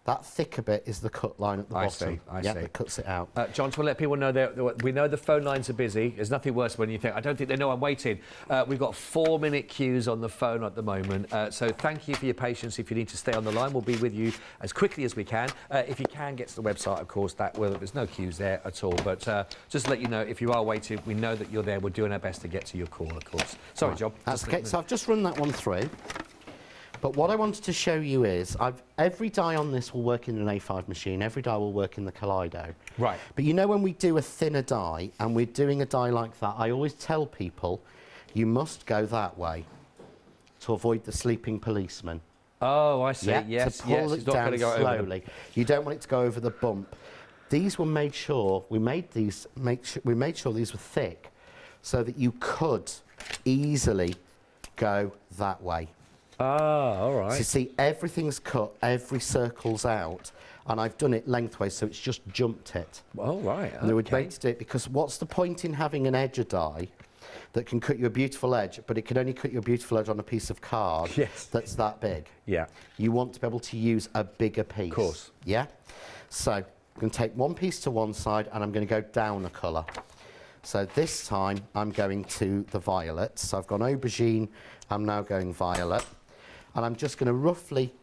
that thicker bit is the cut line at the bottom? I see. It cuts it out. John, to let people know that we know the phone lines are busy. There's nothing worse when you think, I don't think they know I'm waiting. We've got 4-minute queues on the phone at the moment. So thank you for your patience. If you need to stay on the line, we'll be with you as quickly as we can. If you can get to the website, of course, there's no queues there at all. But just to let you know, if you are waiting, we know that you're there. We're doing our best to get to your call, of course. Sorry, John. That's okay. So I've just run that one through. But what I wanted to show you is, every die on this will work in an A5 machine, every die will work in the Kaleido. Right. But you know, when we do a thinner die, and we're doing a die like that, I always tell people, you must go that way to avoid the sleeping policeman. Oh, I see. Yes, to pull it down slowly. You don't want it to go over the bump. These were made sure, we made sure these were thick, so that you could easily go that way. Ah, all right. So you see, everything's cut, every circle's out, and I've done it lengthways, so it's just jumped it. Oh, right. And they were made to do it because what's the point in having an edger die that can cut you a beautiful edge, but it can only cut you a beautiful edge on a piece of card that's that big? Yeah. You want to be able to use a bigger piece. Of course. Yeah? So I'm going to take one piece to one side, and I'm going to go down a colour. So this time, I'm going to the violet. So I've gone aubergine, I'm now going violet. And I'm just going to roughly,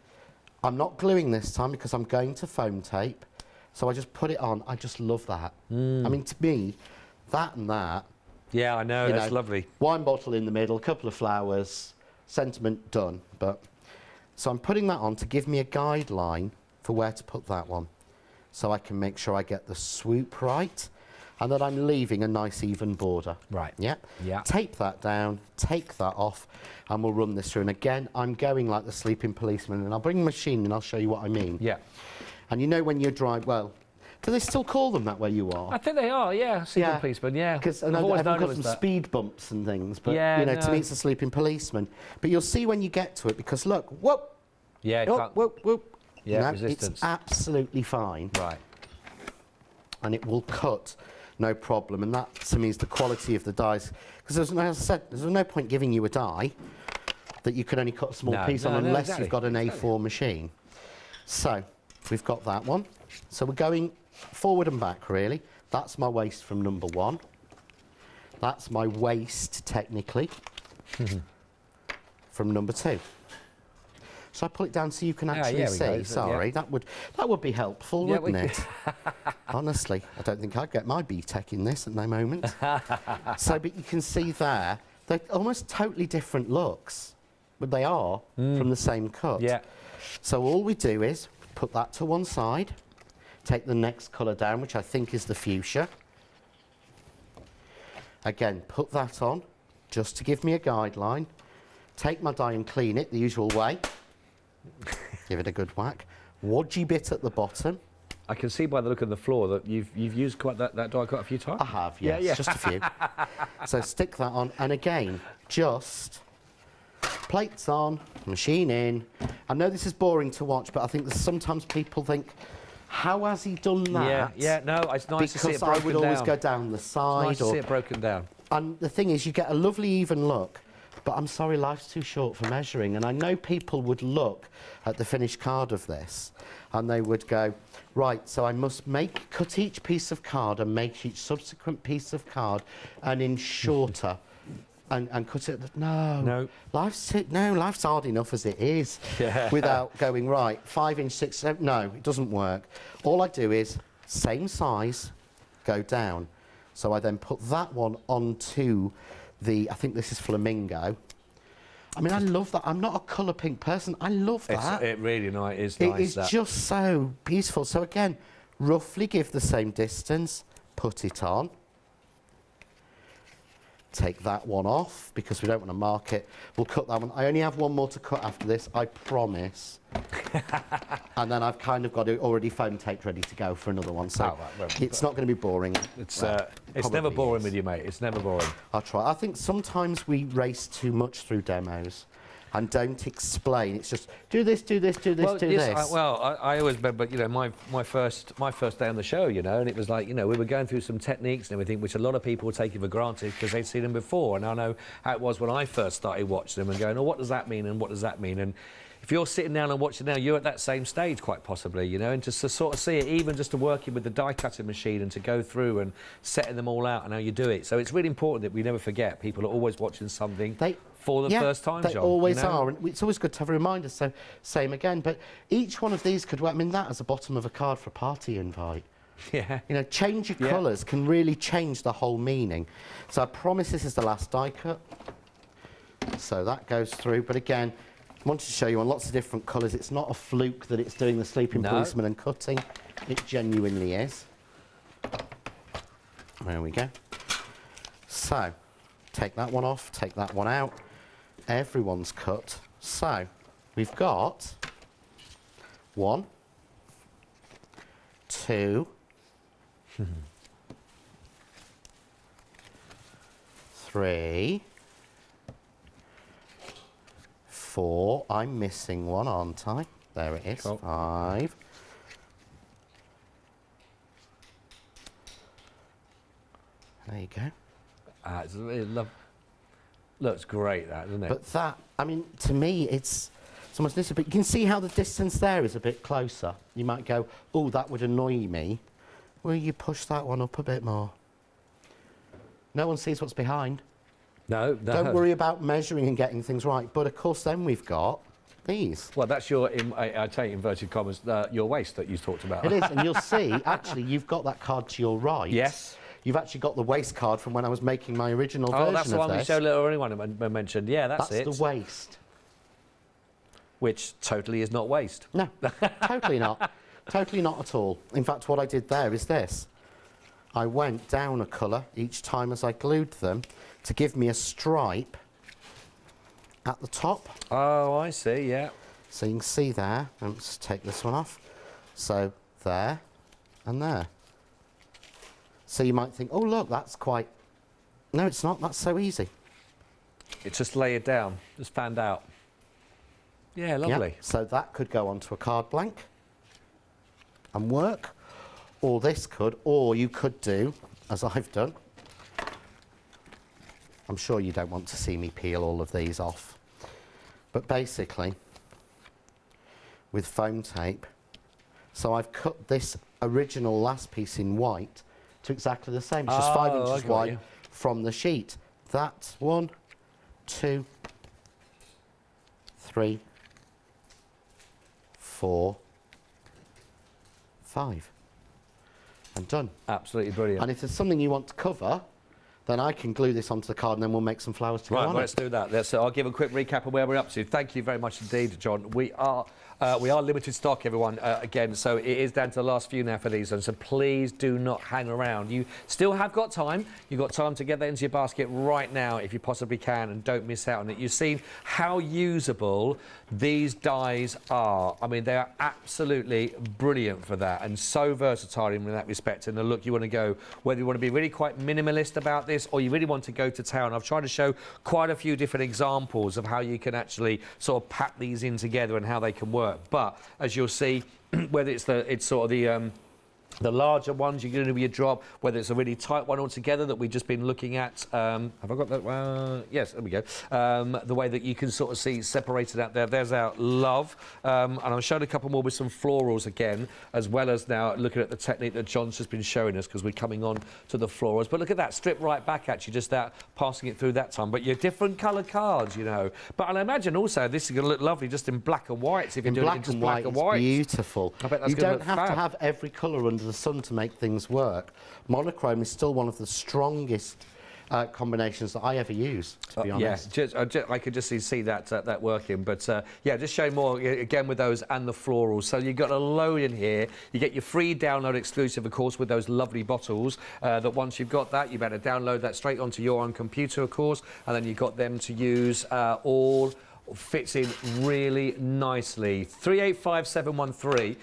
I'm not gluing this time because I'm going to foam tape. So I just put it on. I just love that. I mean, to me, that and that. Yeah, I know, that's lovely. Wine bottle in the middle, a couple of flowers, sentiment done. So I'm putting that on to give me a guideline for where to put that one. So I can make sure I get the swoop right, and that I'm leaving a nice even border. Right. Yeah? Yeah. Tape that down, take that off, and we'll run this through. And again, I'm going like the sleeping policeman, and I'll bring the machine and I'll show you what I mean. Yeah. And you know when you're well, do they still call them that where you are? I think they are, yeah, sleeping policeman, yeah. Because I've always got some speed bumps and things, but you know, to me it's a sleeping policeman. But you'll see when you get to it, because look, whoop! Yeah, whoop, whoop, whoop. Yeah, resistance. It's absolutely fine. Right. And it will cut. No problem, and that to me is the quality of the dies. Because as I said, there's no point giving you a die that you can only cut a small piece on unless you've got an A4 machine. So we've got that one. So we're going forward and back really. That's my waist from number 1. That's my waist technically from number 2. So I pull it down so you can actually see. Sorry, that would be helpful, wouldn't it? Honestly, I don't think I'd get my BTEC in this at the moment. So, but you can see there, they're almost totally different looks, but they are from the same cut. Yeah. So all we do is put that to one side, take the next colour down, which I think is the fuchsia. Again, put that on, just to give me a guideline. Take my die and clean it the usual way. Give it a good whack. Wadgy bit at the bottom. I can see by the look of the floor that you've used that die quite a few times. I have, yes, just a few. So stick that on, and again, just plates on, machine in. I know this is boring to watch, but I think that sometimes people think, how has he done that? Yeah, no, it's nice to see it broken down. Because I would always go down the side. It's nice to see it broken down. And the thing is, you get a lovely even look. But I'm sorry, life's too short for measuring. And I know people would look at the finished card of this and they would go, right, so I must cut each piece of card and make each subsequent piece of card and in shorter and cut it. No. Life's hard enough as it is without going, right, 5 inch, 6, 7. No, it doesn't work. All I do is same size, go down. So I then put that one onto I think this is Flamingo. I mean, I love that. I'm not a colour pink person. I love that. It really is nice. It is just so beautiful. So again, roughly give the same distance, put it on. Take that one off because we don't want to mark it. We'll cut that one. I only have one more to cut after this, I promise. And then I've kind of got it already foam taped ready to go for another one. So it's not going to be boring. It's never boring with you, mate. It's never boring. I'll try. I think sometimes we race too much through demos and don't explain. It's just do this, do this, do this, do this. I always remember, you know, my first day on the show, you know, and it was like, you know, we were going through some techniques and everything, which a lot of people were taking for granted because they'd seen them before. And I know how it was when I first started watching them and going, oh, what does that mean and what does that mean? And if you're sitting down and watching now, you're at that same stage quite possibly, you know, and just to sort of see it, even just to working with the die cutting machine and to go through and setting them all out and how you do it. So it's really important that we never forget people are always watching something for the first time, they John. Always you know? are, and it's always good to have a reminder, so same again. But each one of these could work. I mean, that as a bottom of a card for a party invite. Yeah. You know, change your colours can really change the whole meaning. So I promise this is the last die cut. So that goes through, but again, I wanted to show you on lots of different colours. It's not a fluke that it's doing the sleeping policeman and cutting. It genuinely is. There we go. So, take that one off, take that one out. Everyone's cut. So, we've got 1, 2, 3, 4. I'm missing one, aren't I? There it is. Cool. 5. There you go. It's really looks great, that, doesn't it? But that, I mean, to me, it's almost this. But you can see how the distance there is a bit closer. You might go, oh, that would annoy me. Will you push that one up a bit more? No one sees what's behind. No. Don't worry about measuring and getting things right. But of course, then we've got these. Well, that's your, I tell you, inverted commas, your waist that you talked about. It is, and you'll see, actually, you've got that card to your right. Yes. You've actually got the waist card from when I was making my original version of this. Oh, that's the one we showed little anyone mentioned. Yeah, that's it. That's the waist. Which totally is not waist. No, totally not. Totally not at all. In fact, what I did there is this. I went down a colour each time as I glued them to give me a stripe at the top. Oh, I see, yeah. So you can see there. Let's take this one off. So there and there. So you might think, oh, look, that's quite... No, it's not. That's so easy. It's just layered down, just fanned out. Yeah, lovely. Yep. So that could go onto a card blank and work. Or this could, or you could do, as I've done. I'm sure you don't want to see me peel all of these off. But basically, with foam tape, so I've cut this original last piece in white to exactly the same. It's just 5 inches wide from the sheet. That's 1, 2, 3, 4, 5. And done. Absolutely brilliant. And if there's something you want to cover, then I can glue this onto the card and then we'll make some flowers to go on. Right, let's do that. I'll give a quick recap of where we're up to. Thank you very much indeed, John. We are limited stock, everyone, again, so it is down to the last few now for these, and so please do not hang around. You still have got time. You've got time to get that into your basket right now if you possibly can, and don't miss out on it. You've seen how usable these dies are. I mean, they are absolutely brilliant for that, and so versatile in that respect. And the look you want to go, whether you want to be really quite minimalist about this or you really want to go to town. I've tried to show quite a few different examples of how you can actually sort of pack these in together and how they can work. But as you'll see, whether it's the larger ones, you're going to be a drop, whether it's a really tight one altogether that we've just been looking at. Have I got that? Yes, there we go. The way that you can sort of see separated out there. There's our love. And I've shown a couple more with some florals again, as well as now looking at the technique that John's just been showing us, because we're coming on to the florals. But look at that, strip right back actually, just that, passing it through that time. But you're different coloured cards, you know. But I imagine also this is going to look lovely just in black and white. If you're doing it in just black and white. Beautiful. I bet that's you don't have to have every colour under the sun to make things work. Monochrome is still one of the strongest combinations that I ever use, to be honest. Yeah, I could just see that that working. But yeah, just showing more again with those and the florals. So you've got a load in here. You get your free download exclusive, of course, with those lovely bottles. That once you've got that, you better download that straight onto your own computer, of course, and then you've got them to use all. Fits in really nicely. 385713.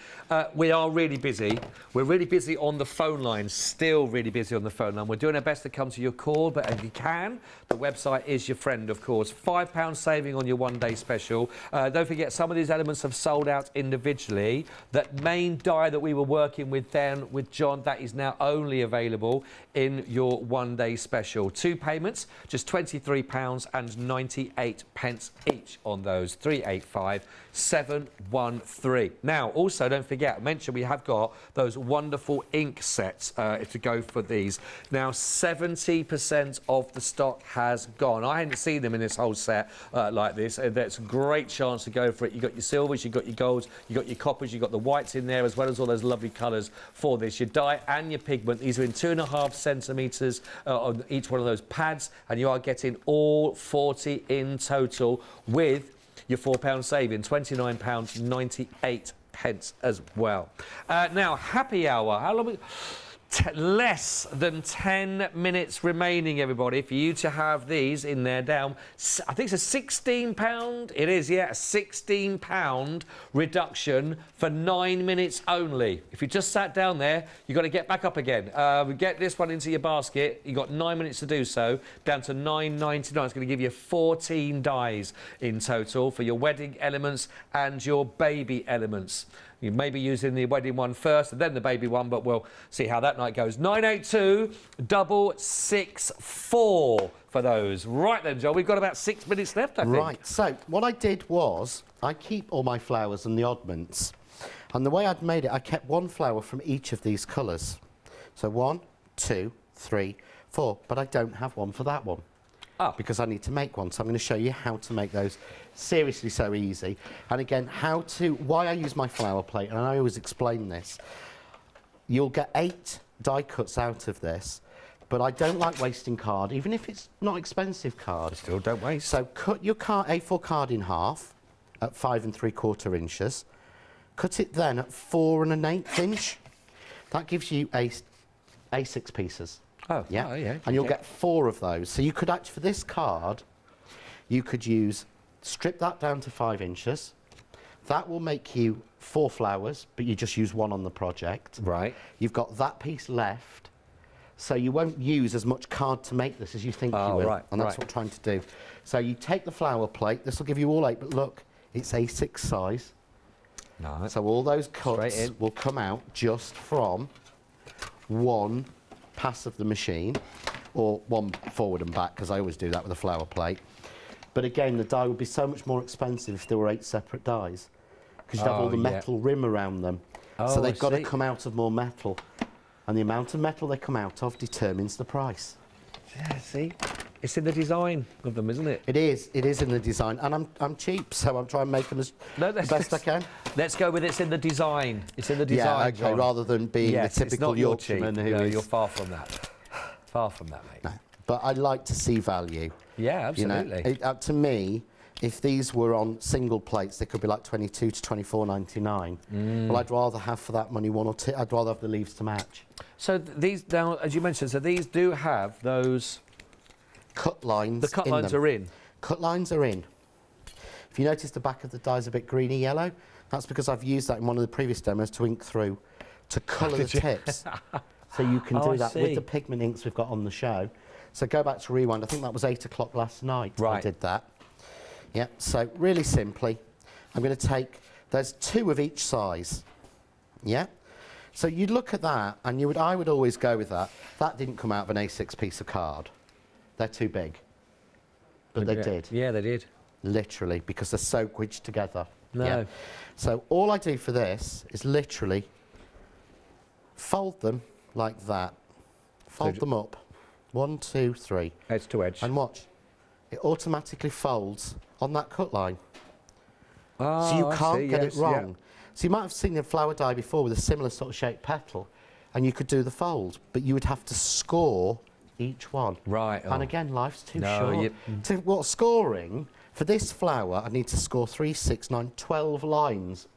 We are really busy. We're really busy on the phone line. Still really busy on the phone line. We're doing our best to come to your call, but if you can, the website is your friend, of course. £5 saving on your one-day special. Don't forget, some of these elements have sold out individually. That main die that we were working with then with John, that is now only available in your one-day special. 2 payments, just £23.98 each on those. 385713. Now, also, don't forget, I mentioned we have got those wonderful ink sets to go for these. Now, 70% of the stock has gone. I hadn't seen them in this whole set like this. That's a great chance to go for it. You've got your silvers, you've got your golds, you've got your coppers, you've got the whites in there, as well as all those lovely colours for this. Your dye and your pigment. These are in 2.5 centimetres on each one of those pads, and you are getting all 40 in total with your £4 saving, £29.98 as well. Now, happy hour. How long? Less than 10 minutes remaining, everybody, for you to have these in there down. I think it's a £16. It is, yeah, a £16 reduction for 9 minutes only. If you just sat down there, you've got to get back up again. Get this one into your basket. You've got 9 minutes to do so, down to £9.99. It's going to give you 14 dies in total for your wedding elements and your baby elements. You may be using the wedding one first and then the baby one, but we'll see how that night goes. 982-664 for those. Right then, John, we've got about 6 minutes left, I think. Right, so what I did was I keep all my flowers and the oddments. And the way I'd made it, I kept one flower from each of these colours. So 1, 2, 3, 4. But I don't have one for that one. Oh. Because I need to make one. So I'm going to show you how to make those. Seriously, so easy. And again, why I use my flower plate, and I always explain this. You'll get 8 die cuts out of this, but I don't like wasting card, even if it's not expensive card. Still don't waste. So cut your A4 card in half at 5 3/4 inches. Cut it then at 4 1/8 inch. That gives you A6 pieces. Oh, yeah. Oh, yeah. And you'll get 4 of those. So you could actually, for this card, you could strip that down to 5 inches. That will make you 4 flowers, but you just use 1 on the project. Right. You've got that piece left, so you won't use as much card to make this as you think you will. Right, and that's what I'm trying to do. So you take the flower plate. This will give you all 8, but look, it's A6 size. No. So all those cuts will come out just from 1 pass of the machine, or 1 forward and back, because I always do that with a flower plate. But again, the die would be so much more expensive if there were 8 separate dies, because you'd have all the metal rim around them. So they've got to come out of more metal, and the amount of metal they come out of determines the price. Yeah, see? It's in the design of them, isn't it? It is in the design, and I'm cheap, so I'm trying to make them as best I can. Let's go with it's in the design. It's in the design, yeah, okay, John. Rather than being the typical Yorkshireman who is... You're far from that. Far from that, mate. No, but I like to see value. Yeah, absolutely. You know, to me, if these were on single plates, they could be like £22 to £24.99. Well, I'd rather have for that money 1 or 2. I'd rather have the leaves to match. So these, now, as you mentioned, so these do have those... cut lines. The cut lines are in. Cut lines are in. If you notice the back of the die's a bit greeny yellow, that's because I've used that in one of the previous demos to ink through, to colour the tips. So you can do that with the pigment inks we've got on the show. So go back to rewind. I think that was 8 o'clock last night. Right. I did that. Yeah. So really simply, I'm going to take. There's 2 of each size. Yeah. So you'd look at that, and I would always go with that. That didn't come out of an A6 piece of card. They're too big. But they did. Yeah, they did. Literally, because they're so wedged together. No. Yeah. So all I do for this is literally fold them like that. Fold them up. 1, 2, 3. Edge to edge. And watch. It automatically folds on that cut line. Oh, so you can't get it wrong. Yeah. So you might have seen a flower die before with a similar sort of shaped petal, and you could do the fold, but you would have to score each one. Right. And again, life's too short. So what scoring, for this flower, I need to score 3, 6, 9, 12 lines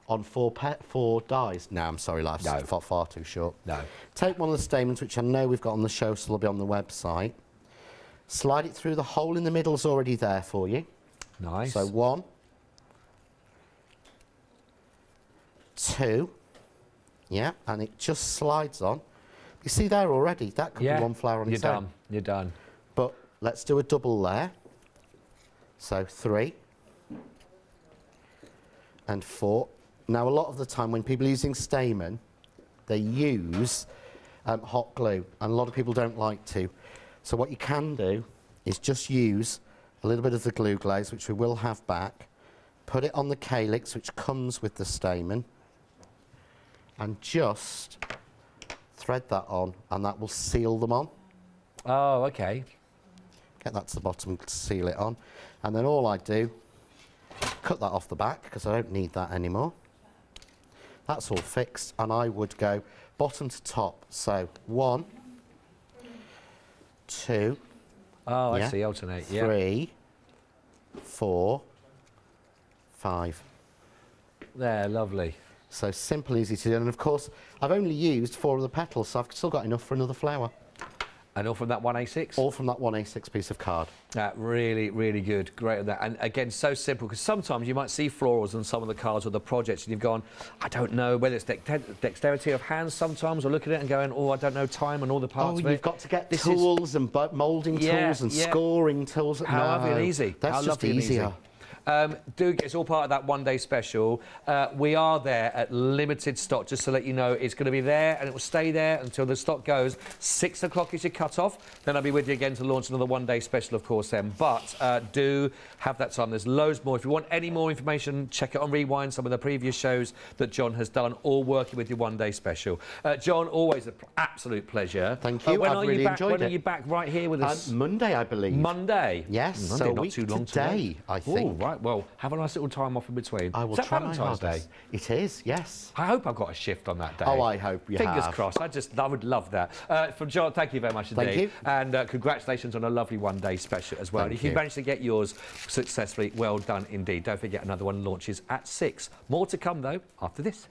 on 4 dies. No, I'm sorry, life's far too short. No. Take one of the stamens, which I know we've got on the show, so they'll be on the website. Slide it through, the hole in the middle's already there for you. Nice. So 1, 2, yeah, and it just slides on. You see there already, that could be one flower on its own. You're done. But let's do a double there. So 3 and 4. Now, a lot of the time when people are using stamen, they use hot glue, and a lot of people don't like to. So what you can do is just use a little bit of the glue glaze, which we will have back, put it on the calyx, which comes with the stamen, and just thread that on, and that will seal them on. Oh, okay. Get that to the bottom and seal it on. And then all I do, cut that off the back, because I don't need that anymore. That's all fixed, and I would go bottom to top. So 1, 2, oh, I see, alternate, 3, 4, 5. There, lovely. So simple, easy to do, and of course, I've only used 4 of the petals, so I've still got enough for another flower. And all from that 1A6? All from that 1A6 piece of card. Really, really good. Great at that. And again, so simple, because sometimes you might see florals on some of the cards or the projects, and you've gone, I don't know whether it's dexterity of hands sometimes, or looking at it and going, oh, I don't know time and all the parts of it. Oh, you've got to get tools and moulding tools and scoring tools. How lovely and easy. That's just easier. It's all part of that one-day special. We are there at limited stock, just to let you know. It's going to be there, and it will stay there until the stock goes. 6 o'clock is your cut-off. Then I'll be with you again to launch another one-day special, of course, then. But do have that time. There's loads more. If you want any more information, check it on Rewind, some of the previous shows that John has done, all working with your one-day special. John, always an absolute pleasure. Thank you. I've really enjoyed it. When are you back right here with us? Monday, I believe. Monday? Yes. Monday, so not too long today, I think. Oh, right. Well, have a nice little time off in between. I will Is that try Valentine's Day? It is, yes. I hope I've got a shift on that day. Oh, I hope you have. Fingers crossed. I would love that. From John, thank you very much indeed. Thank you. And congratulations on a lovely one-day special as well. Thank and if you managed to get yours successfully, well done indeed. Don't forget another one launches at 6. More to come, though, after this.